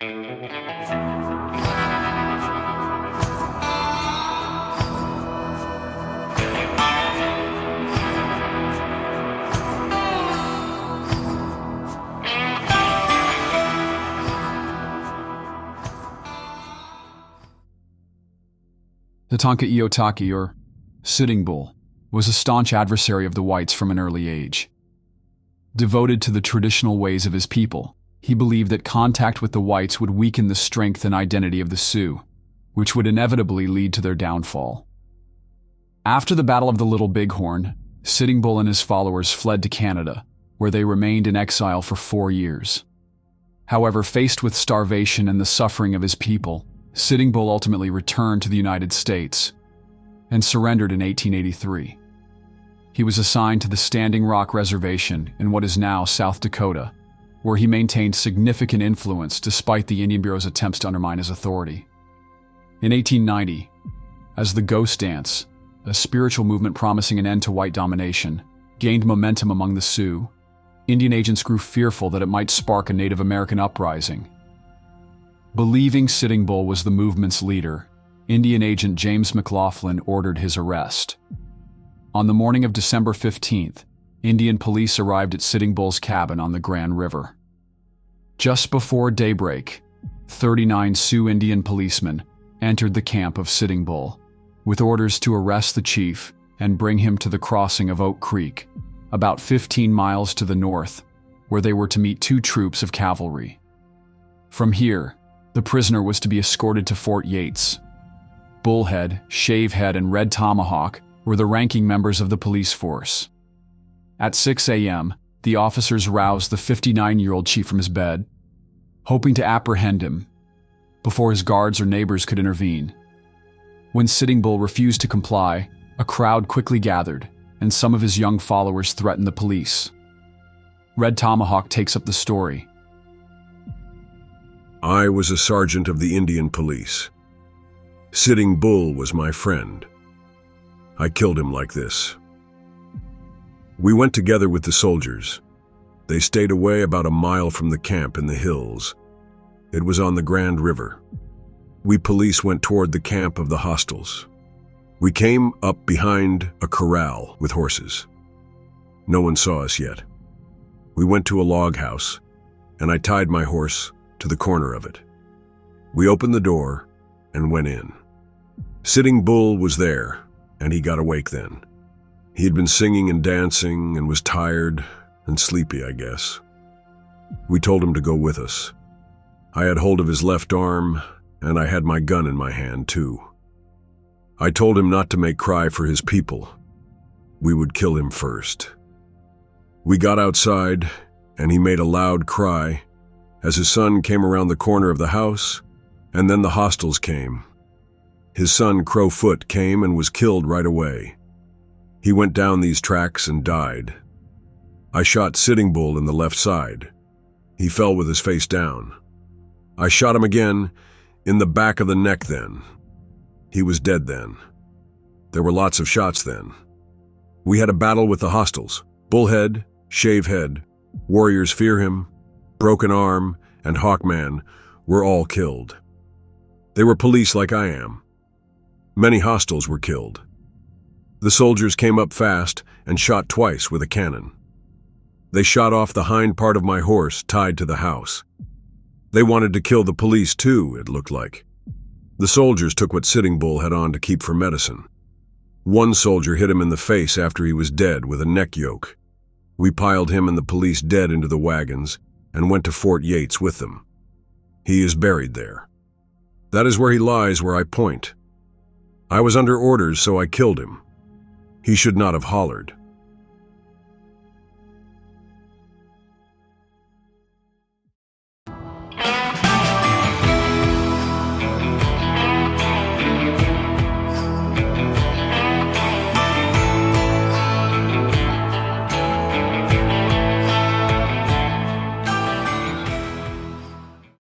Tatanka Iyotaki, or Sitting Bull, was a staunch adversary of the whites from an early age. Devoted to the traditional ways of his people, he believed that contact with the whites would weaken the strength and identity of the Sioux, which would inevitably lead to their downfall. After the Battle of the Little Bighorn, Sitting Bull and his followers fled to Canada, where they remained in exile for 4 years. However, faced with starvation and the suffering of his people, Sitting Bull ultimately returned to the United States and surrendered in 1883. He was assigned to the Standing Rock Reservation in what is now South Dakota, where he maintained significant influence despite the Indian Bureau's attempts to undermine his authority. In 1890, as the Ghost Dance, a spiritual movement promising an end to white domination, gained momentum among the Sioux, Indian agents grew fearful that it might spark a Native American uprising. Believing Sitting Bull was the movement's leader, Indian agent James McLaughlin ordered his arrest. On the morning of December 15th, Indian police arrived at Sitting Bull's cabin on the Grand River. Just before daybreak, 39 Sioux Indian policemen entered the camp of Sitting Bull, with orders to arrest the chief and bring him to the crossing of Oak Creek, about 15 miles to the north, where they were to meet 2 troops of cavalry. From here, the prisoner was to be escorted to Fort Yates. Bullhead, Shavehead, and Red Tomahawk were the ranking members of the police force. At 6 a.m., the officers roused the 59-year-old chief from his bed, hoping to apprehend him before his guards or neighbors could intervene. When Sitting Bull refused to comply, a crowd quickly gathered, and some of his young followers threatened the police. Red Tomahawk takes up the story. I was a sergeant of the Indian police. Sitting Bull was my friend. I killed him like this. We went together with the soldiers. They stayed away about a mile from the camp in the hills. It was on the Grand River. We police went toward the camp of the hostiles. We came up behind a corral with horses. No one saw us yet. We went to a log house, and I tied my horse to the corner of it. We opened the door and went in. Sitting Bull was there, and he got awake then. He had been singing and dancing and was tired and sleepy, I guess. We told him to go with us. I had hold of his left arm, and I had my gun in my hand, too. I told him not to make cry for his people. We would kill him first. We got outside, and he made a loud cry as his son came around the corner of the house, and then the hostiles came. His son, Crowfoot, came and was killed right away. He went down these tracks and died. I shot Sitting Bull in the left side. He fell with his face down. I shot him again in the back of the neck then. He was dead then. There were lots of shots then. We had a battle with the hostiles. Bullhead, Shavehead, Warriors Fear Him, Broken Arm, and Hawkman were all killed. They were police like I am. Many hostiles were killed. The soldiers came up fast and shot twice with a cannon. They shot off the hind part of my horse tied to the house. They wanted to kill the police too, it looked like. The soldiers took what Sitting Bull had on to keep for medicine. One soldier hit him in the face after he was dead with a neck yoke. We piled him and the police dead into the wagons and went to Fort Yates with them. He is buried there. That is where he lies where I point. I was under orders, so I killed him. He should not have hollered.